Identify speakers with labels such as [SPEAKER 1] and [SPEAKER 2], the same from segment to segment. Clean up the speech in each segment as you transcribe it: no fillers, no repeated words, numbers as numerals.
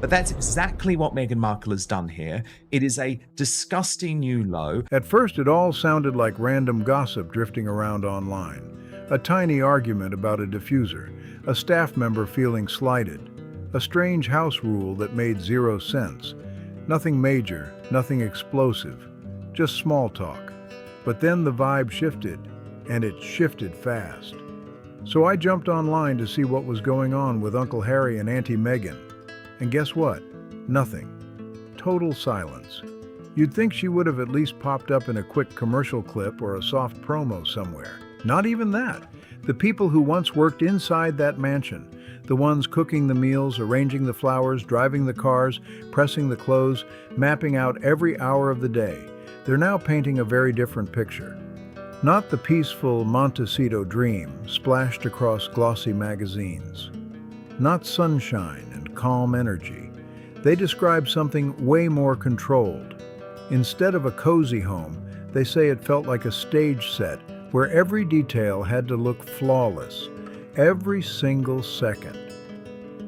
[SPEAKER 1] But that's exactly what Meghan Markle has done here. It is a disgusting new low.
[SPEAKER 2] At first, it all sounded like random gossip drifting around online. A tiny argument about a diffuser, a staff member feeling slighted, a strange house rule that made zero sense. Nothing major, nothing explosive, just small talk. But then the vibe shifted, and it shifted fast. So I jumped online to see what was going on with Uncle Harry and Auntie Meghan. And guess what? Nothing. Total silence. You'd think she would have at least popped up in a quick commercial clip or a soft promo somewhere. Not even that. The people who once worked inside that mansion, the ones cooking the meals, arranging the flowers, driving the cars, pressing the clothes, mapping out every hour of the day, they're now painting a very different picture. Not the peaceful Montecito dream splashed across glossy magazines. Not sunshine and calm energy. They describe something way more controlled. Instead of a cozy home, they say it felt like a stage set where every detail had to look flawless, every single second.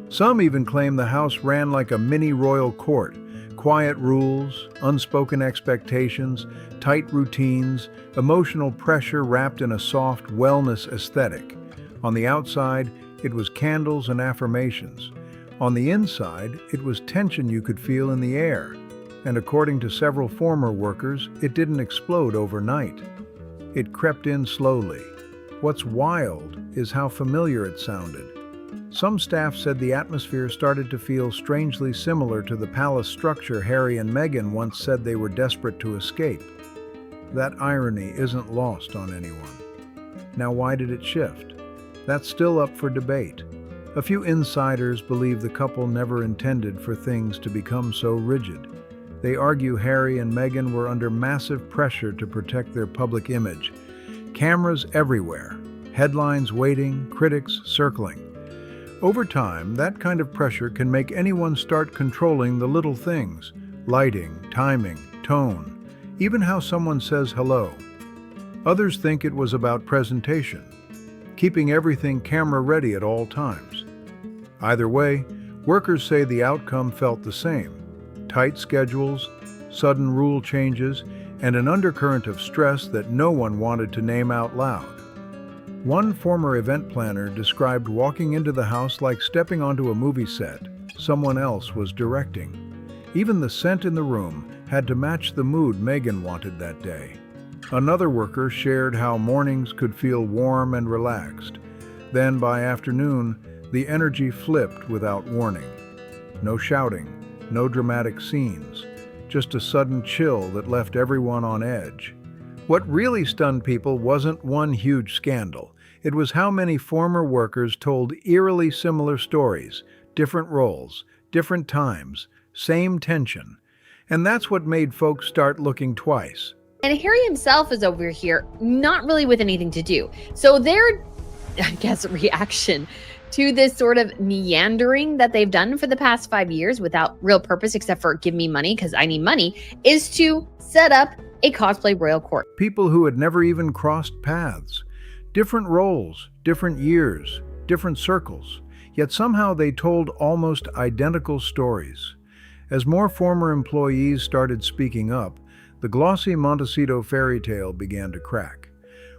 [SPEAKER 2] Some even claim the house ran like a mini royal court. Quiet rules, unspoken expectations, tight routines, emotional pressure wrapped in a soft wellness aesthetic. On the outside, it was candles and affirmations. On the inside, it was tension you could feel in the air. And according to several former workers, it didn't explode overnight. It crept in slowly. What's wild is how familiar it sounded. Some staff said the atmosphere started to feel strangely similar to the palace structure Harry and Meghan once said they were desperate to escape. That irony isn't lost on anyone. Now, why did it shift? That's still up for debate. A few insiders believe the couple never intended for things to become so rigid. They argue Harry and Meghan were under massive pressure to protect their public image. Cameras everywhere, headlines waiting, critics circling. Over time, that kind of pressure can make anyone start controlling the little things: lighting, timing, tone, even how someone says hello. Others think it was about presentation, keeping everything camera-ready at all times. Either way, workers say the outcome felt the same: tight schedules, sudden rule changes, and an undercurrent of stress that no one wanted to name out loud. One former event planner described walking into the house like stepping onto a movie set someone else was directing. Even the scent in the room had to match the mood Meghan wanted that day. Another worker shared how mornings could feel warm and relaxed. Then by afternoon, the energy flipped without warning. No shouting, no dramatic scenes, just a sudden chill that left everyone on edge. What really stunned people wasn't one huge scandal. It was how many former workers told eerily similar stories, different roles, different times, same tension. And that's what made folks start looking twice.
[SPEAKER 3] And Harry himself is over here, not really with anything to do. So their, I guess, reaction to this sort of meandering that they've done for the past 5 years without real purpose except for give me money because I need money, is to set up a cosplay royal court.
[SPEAKER 2] People who had never even crossed paths. Different roles, different years, different circles. Yet somehow they told almost identical stories. As more former employees started speaking up, the glossy Montecito fairy tale began to crack.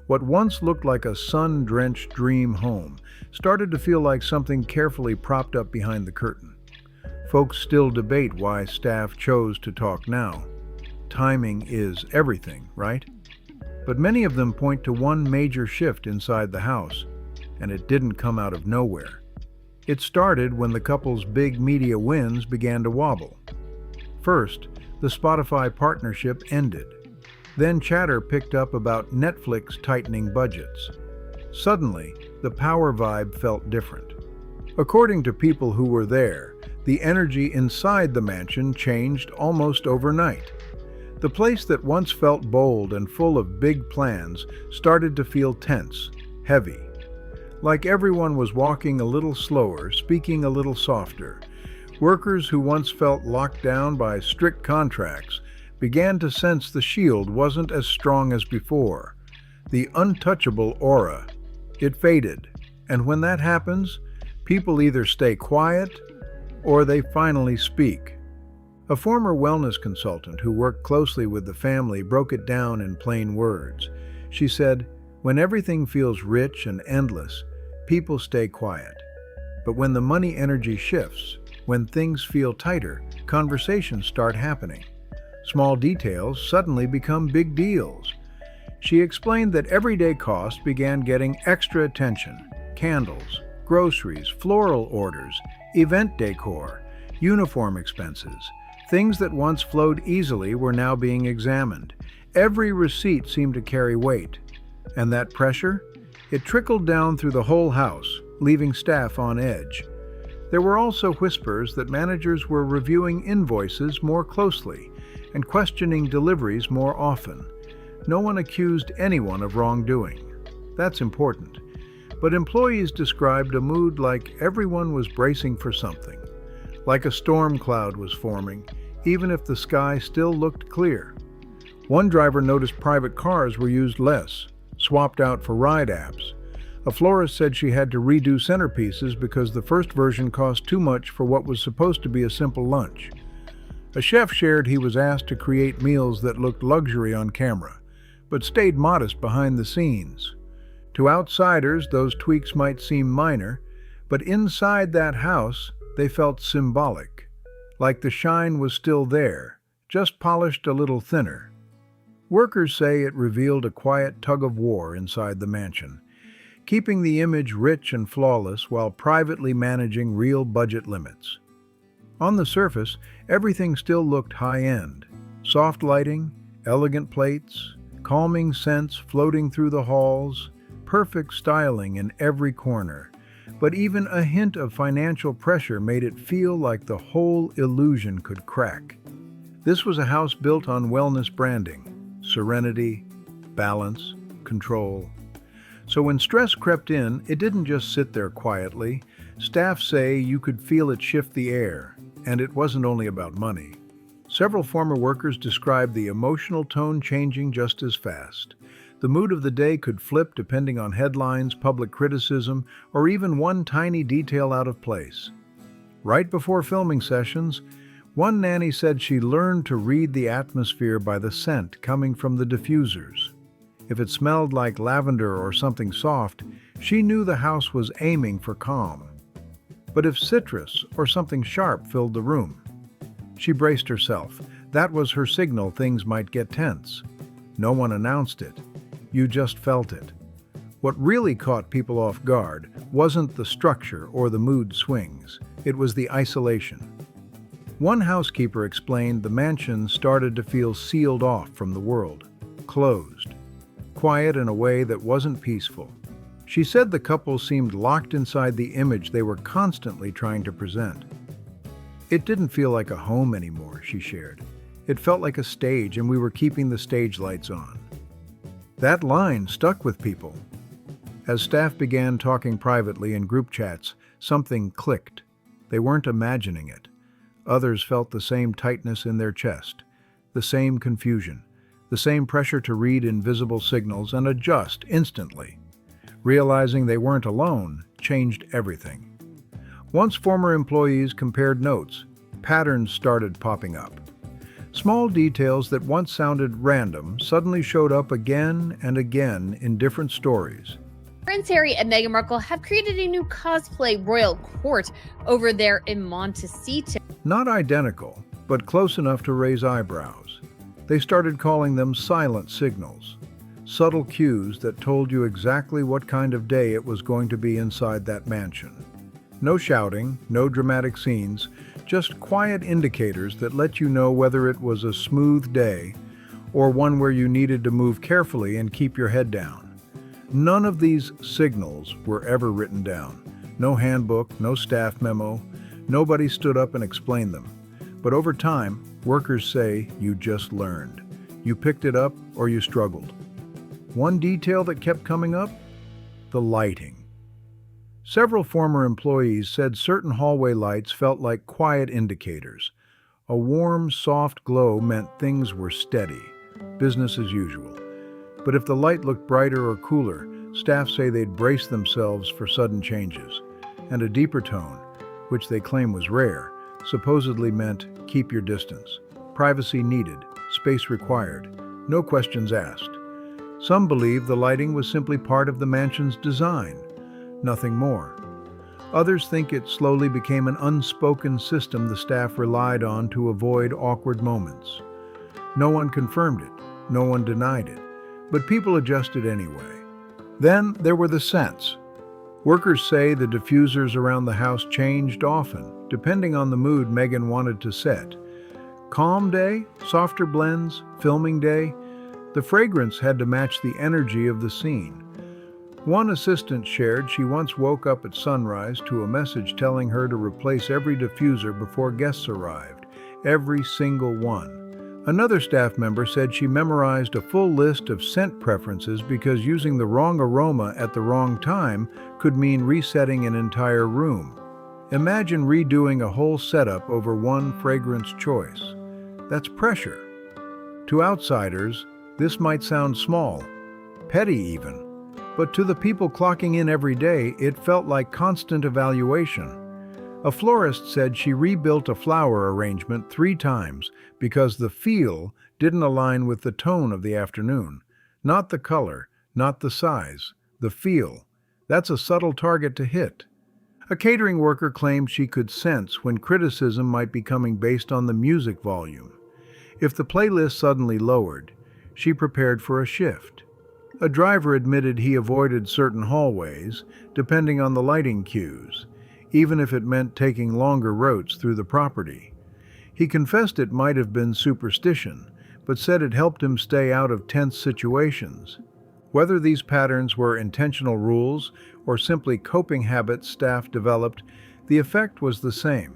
[SPEAKER 2] What once looked like a sun-drenched dream home started to feel like something carefully propped up behind the curtain. Folks still debate why staff chose to talk now. Timing is everything, right? But many of them point to one major shift inside the house, and it didn't come out of nowhere. It started when the couple's big media wins began to wobble. First, the Spotify partnership ended. Then chatter picked up about Netflix tightening budgets. Suddenly, the power vibe felt different. According to people who were there, the energy inside the mansion changed almost overnight. The place that once felt bold and full of big plans started to feel tense, heavy. Like everyone was walking a little slower, speaking a little softer. Workers who once felt locked down by strict contracts began to sense the shield wasn't as strong as before. The untouchable aura. It faded. And when that happens, people either stay quiet or they finally speak. A former wellness consultant who worked closely with the family broke it down in plain words. She said, "When everything feels rich and endless, people stay quiet. But when the money energy shifts, when things feel tighter, conversations start happening. Small details suddenly become big deals." She explained that everyday costs began getting extra attention: candles, groceries, floral orders, event decor, uniform expenses. Things that once flowed easily were now being examined. Every receipt seemed to carry weight. And that pressure? It trickled down through the whole house, leaving staff on edge. There were also whispers that managers were reviewing invoices more closely and questioning deliveries more often. No one accused anyone of wrongdoing. That's important. But employees described a mood like everyone was bracing for something, like a storm cloud was forming, even if the sky still looked clear. One driver noticed private cars were used less, swapped out for ride apps. A florist said she had to redo centerpieces because the first version cost too much for what was supposed to be a simple lunch. A chef shared he was asked to create meals that looked luxury on camera, but stayed modest behind the scenes. To outsiders, those tweaks might seem minor, but inside that house, they felt symbolic, like the shine was still there, just polished a little thinner. Workers say it revealed a quiet tug-of-war inside the mansion, keeping the image rich and flawless while privately managing real budget limits. On the surface, everything still looked high-end. Soft lighting, elegant plates, calming scents floating through the halls, perfect styling in every corner. But even a hint of financial pressure made it feel like the whole illusion could crack. This was a house built on wellness branding: serenity, balance, control. So when stress crept in, it didn't just sit there quietly. Staff say you could feel it shift the air, and it wasn't only about money. Several former workers described the emotional tone changing just as fast. The mood of the day could flip depending on headlines, public criticism, or even one tiny detail out of place. Right before filming sessions, one nanny said she learned to read the atmosphere by the scent coming from the diffusers. If it smelled like lavender or something soft, she knew the house was aiming for calm. But if citrus or something sharp filled the room, she braced herself. That was her signal things might get tense. No one announced it. You just felt it. What really caught people off guard wasn't the structure or the mood swings. It was the isolation. One housekeeper explained the mansion started to feel sealed off from the world, closed, quiet in a way that wasn't peaceful. She said the couple seemed locked inside the image they were constantly trying to present. It didn't feel like a home anymore, she shared. It felt like a stage, and we were keeping the stage lights on. That line stuck with people. As staff began talking privately in group chats, something clicked. They weren't imagining it. Others felt the same tightness in their chest, the same confusion, the same pressure to read invisible signals and adjust instantly. Realizing they weren't alone changed everything. Once former employees compared notes, patterns started popping up. Small details that once sounded random suddenly showed up again and again in different stories.
[SPEAKER 3] Prince Harry and Meghan Markle have created a new cosplay royal court over there in Montecito.
[SPEAKER 2] Not identical, but close enough to raise eyebrows. They started calling them silent signals, subtle cues that told you exactly what kind of day it was going to be inside that mansion. No shouting, no dramatic scenes, just quiet indicators that let you know whether it was a smooth day or one where you needed to move carefully and keep your head down. None of these signals were ever written down. No handbook, no staff memo. Nobody stood up and explained them. But over time, workers say you just learned. You picked it up or you struggled. One detail that kept coming up? The lighting. Several former employees said certain hallway lights felt like quiet indicators. A warm, soft glow meant things were steady, business as usual. But if the light looked brighter or cooler, staff say they'd brace themselves for sudden changes. And a deeper tone, which they claim was rare, supposedly meant keep your distance. Privacy needed, space required, no questions asked. Some believe the lighting was simply part of the mansion's design, nothing more. Others think it slowly became an unspoken system the staff relied on to avoid awkward moments. No one confirmed it, no one denied it, but people adjusted anyway. Then there were the scents. Workers say the diffusers around the house changed often, depending on the mood Meghan wanted to set. Calm day, softer blends, filming day, the fragrance had to match the energy of the scene. One assistant shared she once woke up at sunrise to a message telling her to replace every diffuser before guests arrived, every single one. Another staff member said she memorized a full list of scent preferences because using the wrong aroma at the wrong time could mean resetting an entire room. Imagine redoing a whole setup over one fragrance choice. That's pressure. To outsiders, this might sound small, petty even, but to the people clocking in every day, it felt like constant evaluation. A florist said she rebuilt a flower arrangement 3 times because the feel didn't align with the tone of the afternoon. Not the color, not the size, the feel. That's a subtle target to hit. A catering worker claimed she could sense when criticism might be coming based on the music volume. If the playlist suddenly lowered, she prepared for a shift. A driver admitted he avoided certain hallways, depending on the lighting cues, even if it meant taking longer routes through the property. He confessed it might have been superstition, but said it helped him stay out of tense situations. Whether these patterns were intentional rules or simply coping habits staff developed, the effect was the same.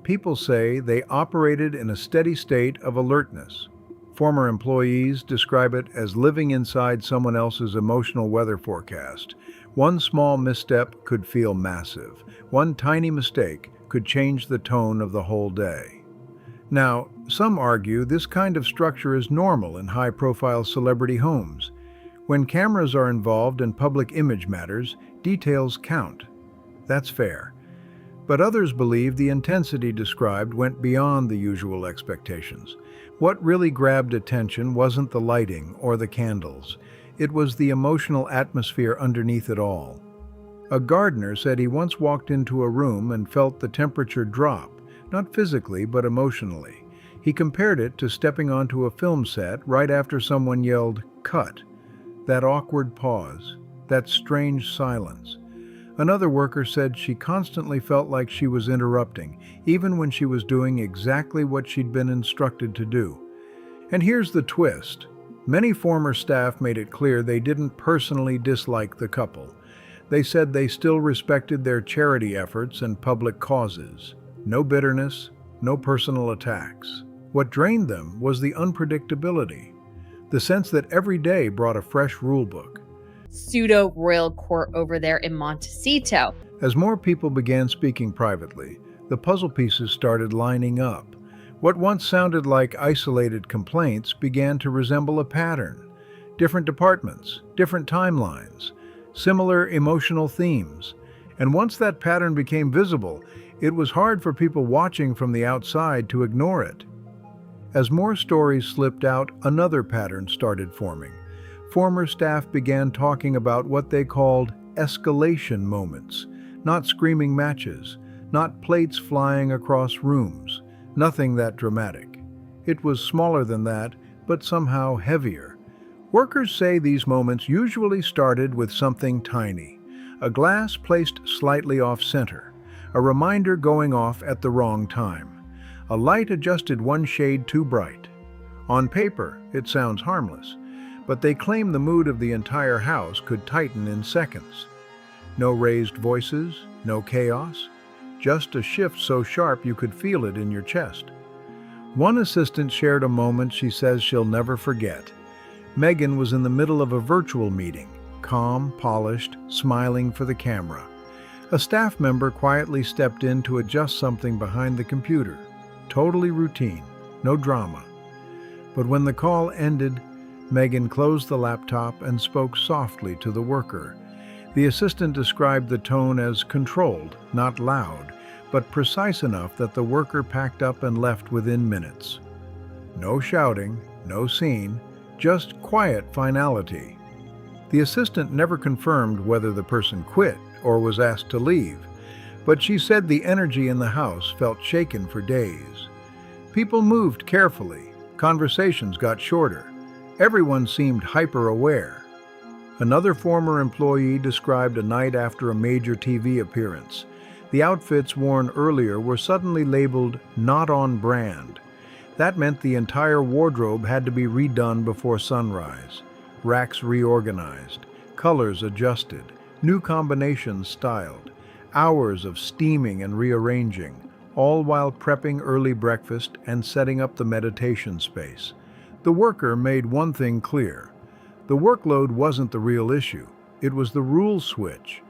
[SPEAKER 2] People say they operated in a steady state of alertness. Former employees describe it as living inside someone else's emotional weather forecast. One small misstep could feel massive. One tiny mistake could change the tone of the whole day. Now, some argue this kind of structure is normal in high-profile celebrity homes. When cameras are involved and public image matters, details count. That's fair. But others believe the intensity described went beyond the usual expectations. What really grabbed attention wasn't the lighting or the candles. It was the emotional atmosphere underneath it all. A gardener said he once walked into a room and felt the temperature drop, not physically but emotionally. He compared it to stepping onto a film set right after someone yelled, "Cut." That awkward pause, that strange silence. Another worker said she constantly felt like she was interrupting, even when she was doing exactly what she'd been instructed to do. And here's the twist. Many former staff made it clear they didn't personally dislike the couple. They said they still respected their charity efforts and public causes. No bitterness, no personal attacks. What drained them was the unpredictability, the sense that every day brought a fresh rulebook.
[SPEAKER 3] Pseudo-royal court over there in Montecito.
[SPEAKER 2] As more people began speaking privately, the puzzle pieces started lining up. What once sounded like isolated complaints began to resemble a pattern. Different departments, different timelines, similar emotional themes. And once that pattern became visible, it was hard for people watching from the outside to ignore it. As more stories slipped out, another pattern started forming. Former staff began talking about what they called escalation moments, not screaming matches, not plates flying across rooms, nothing that dramatic. It was smaller than that, but somehow heavier. Workers say these moments usually started with something tiny, a glass placed slightly off-center, a reminder going off at the wrong time, a light adjusted one shade too bright. On paper, it sounds harmless, but they claim the mood of the entire house could tighten in seconds. No raised voices, no chaos, just a shift so sharp you could feel it in your chest. One assistant shared a moment she says she'll never forget. Meghan was in the middle of a virtual meeting, calm, polished, smiling for the camera. A staff member quietly stepped in to adjust something behind the computer. Totally routine, no drama. But when the call ended, Meghan closed the laptop and spoke softly to the worker. The assistant described the tone as controlled, not loud, but precise enough that the worker packed up and left within minutes. No shouting, no scene, just quiet finality. The assistant never confirmed whether the person quit or was asked to leave, but she said the energy in the house felt shaken for days. People moved carefully, conversations got shorter, everyone seemed hyper-aware. Another former employee described a night after a major TV appearance. The outfits worn earlier were suddenly labeled "not on brand." That meant the entire wardrobe had to be redone before sunrise. Racks reorganized, colors adjusted, new combinations styled, hours of steaming and rearranging, all while prepping early breakfast and setting up the meditation space. The worker made one thing clear. The workload wasn't the real issue. It was the rule switch.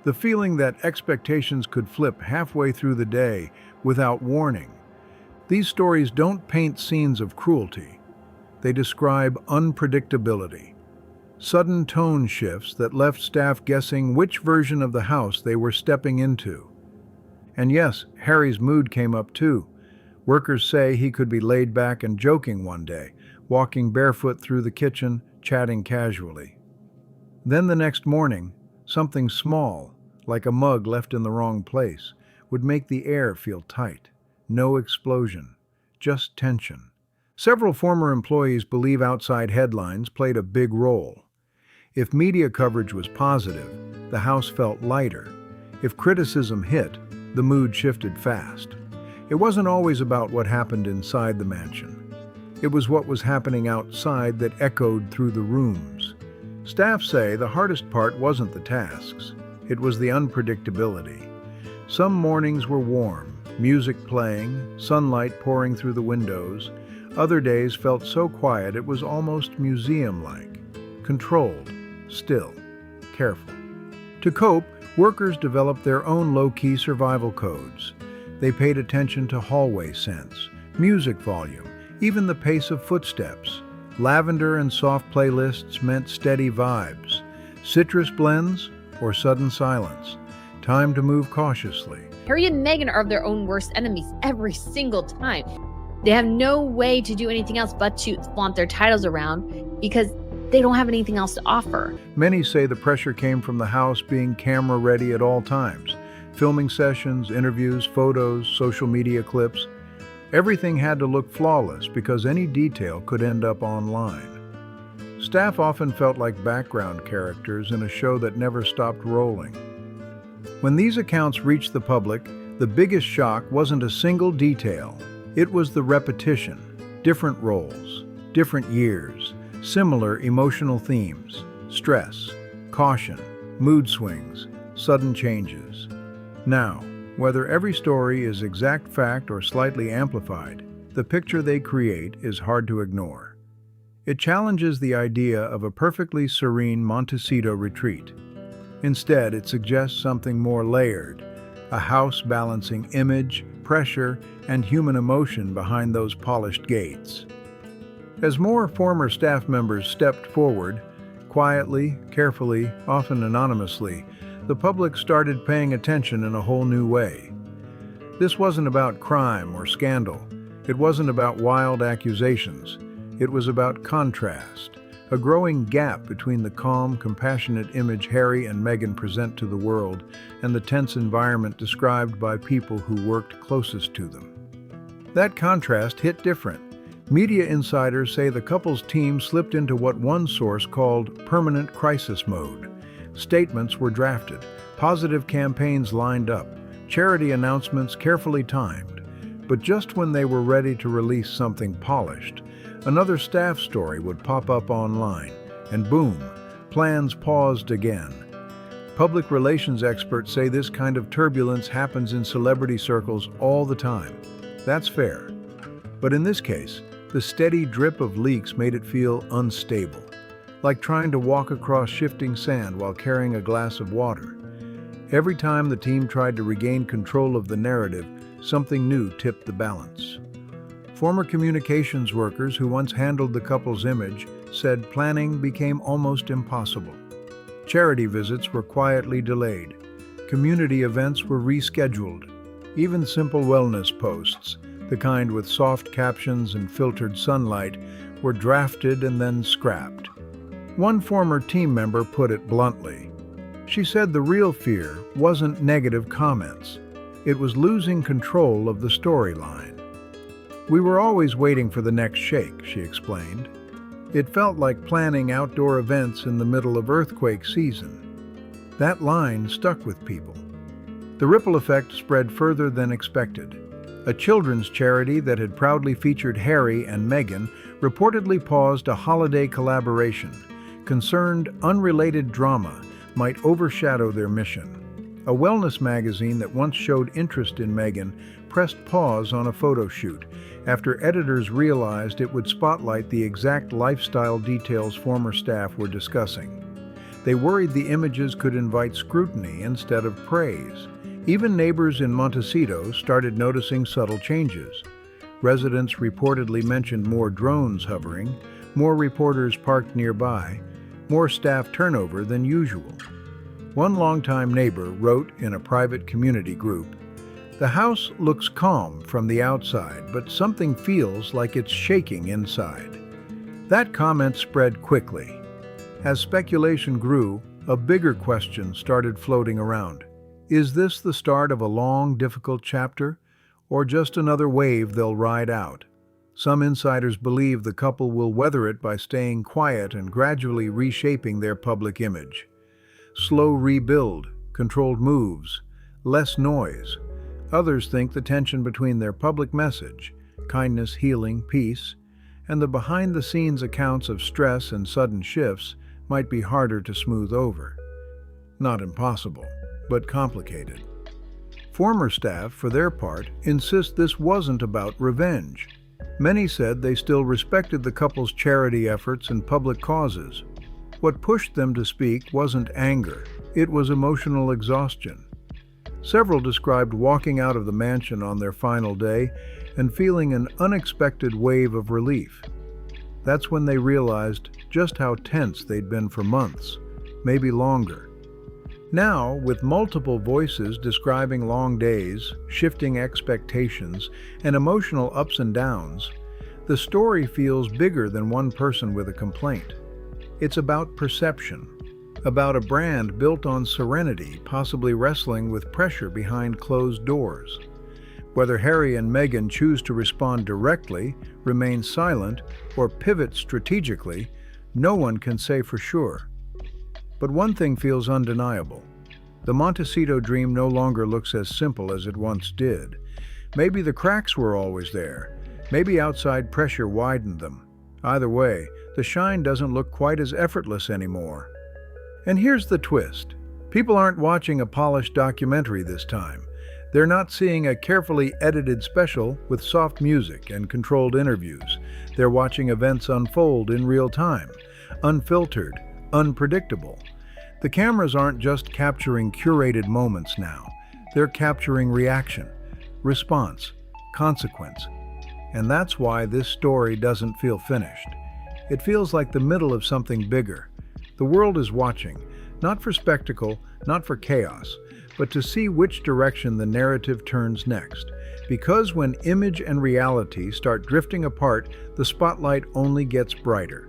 [SPEAKER 2] The feeling that expectations could flip halfway through the day without warning. These stories don't paint scenes of cruelty. They describe unpredictability. Sudden tone shifts that left staff guessing which version of the house they were stepping into. And yes, Harry's mood came up too. Workers say he could be laid back and joking one day, walking barefoot through the kitchen, chatting casually. Then the next morning, something small, like a mug left in the wrong place, would make the air feel tight. No explosion, just tension. Several former employees believe outside headlines played a big role. If media coverage was positive, the house felt lighter. If criticism hit, the mood shifted fast. It wasn't always about what happened inside the mansion. It was what was happening outside that echoed through the rooms. Staff say the hardest part wasn't the tasks. It was the unpredictability. Some mornings were warm, music playing, sunlight pouring through the windows. Other days felt so quiet it was almost museum-like. Controlled, still, careful. To cope, workers developed their own low-key survival codes. They paid attention to hallway scents, music volume, even the pace of footsteps. Lavender and soft playlists meant steady vibes. Citrus blends or sudden silence. Time to move cautiously.
[SPEAKER 3] Harry and Meghan are their own worst enemies every single time. They have no way to do anything else but to flaunt their titles around because they don't have anything else to offer.
[SPEAKER 2] Many say the pressure came from the house being camera ready at all times. Filming sessions, interviews, photos, social media clips. Everything had to look flawless because any detail could end up online. Staff often felt like background characters in a show that never stopped rolling. When these accounts reached the public, the biggest shock wasn't a single detail. It was the repetition. Different roles, different years, similar emotional themes, stress, caution, mood swings, sudden changes. Now, whether every story is exact fact or slightly amplified, the picture they create is hard to ignore. It challenges the idea of a perfectly serene Montecito retreat. Instead, it suggests something more layered, a house balancing image, pressure, and human emotion behind those polished gates. As more former staff members stepped forward, quietly, carefully, often anonymously, the public started paying attention in a whole new way. This wasn't about crime or scandal. It wasn't about wild accusations. It was about contrast, a growing gap between the calm, compassionate image Harry and Meghan present to the world and the tense environment described by people who worked closest to them. That contrast hit different. Media insiders say the couple's team slipped into what one source called permanent crisis mode. Statements were drafted, positive campaigns lined up, charity announcements carefully timed. But just when they were ready to release something polished, another staff story would pop up online, and boom, plans paused again. Public relations experts say this kind of turbulence happens in celebrity circles all the time. That's fair. But in this case, the steady drip of leaks made it feel unstable, like trying to walk across shifting sand while carrying a glass of water. Every time the team tried to regain control of the narrative, something new tipped the balance. Former communications workers who once handled the couple's image said planning became almost impossible. Charity visits were quietly delayed. Community events were rescheduled. Even simple wellness posts, the kind with soft captions and filtered sunlight, were drafted and then scrapped. One former team member put it bluntly. She said the real fear wasn't negative comments. It was losing control of the storyline. "We were always waiting for the next shake," she explained. "It felt like planning outdoor events in the middle of earthquake season." That line stuck with people. The ripple effect spread further than expected. A children's charity that had proudly featured Harry and Meghan reportedly paused a holiday collaboration, concerned unrelated drama might overshadow their mission. A wellness magazine that once showed interest in Meghan pressed pause on a photo shoot after editors realized it would spotlight the exact lifestyle details former staff were discussing. They worried the images could invite scrutiny instead of praise. Even neighbors in Montecito started noticing subtle changes. Residents reportedly mentioned more drones hovering, more reporters parked nearby, more staff turnover than usual. One longtime neighbor wrote in a private community group, "The house looks calm from the outside, but something feels like it's shaking inside." That comment spread quickly. As speculation grew, a bigger question started floating around. Is this the start of a long, difficult chapter, or just another wave they'll ride out? Some insiders believe the couple will weather it by staying quiet and gradually reshaping their public image. Slow rebuild, controlled moves, less noise. Others think the tension between their public message, kindness, healing, peace, and the behind-the-scenes accounts of stress and sudden shifts might be harder to smooth over. Not impossible, but complicated. Former staff, for their part, insist this wasn't about revenge. Many said they still respected the couple's charity efforts and public causes. What pushed them to speak wasn't anger, it was emotional exhaustion. Several described walking out of the mansion on their final day and feeling an unexpected wave of relief. That's when they realized just how tense they'd been for months, maybe longer. Now, with multiple voices describing long days, shifting expectations, and emotional ups and downs, the story feels bigger than one person with a complaint. It's about perception, about a brand built on serenity, possibly wrestling with pressure behind closed doors. Whether Harry and Meghan choose to respond directly, remain silent, or pivot strategically, no one can say for sure. But one thing feels undeniable. The Montecito dream no longer looks as simple as it once did. Maybe the cracks were always there. Maybe outside pressure widened them. Either way, the shine doesn't look quite as effortless anymore. And here's the twist. People aren't watching a polished documentary this time. They're not seeing a carefully edited special with soft music and controlled interviews. They're watching events unfold in real time, unfiltered, unpredictable. The cameras aren't just capturing curated moments now. They're capturing reaction, response, consequence. And that's why this story doesn't feel finished. It feels like the middle of something bigger. The world is watching, not for spectacle, not for chaos, but to see which direction the narrative turns next. Because when image and reality start drifting apart, the spotlight only gets brighter.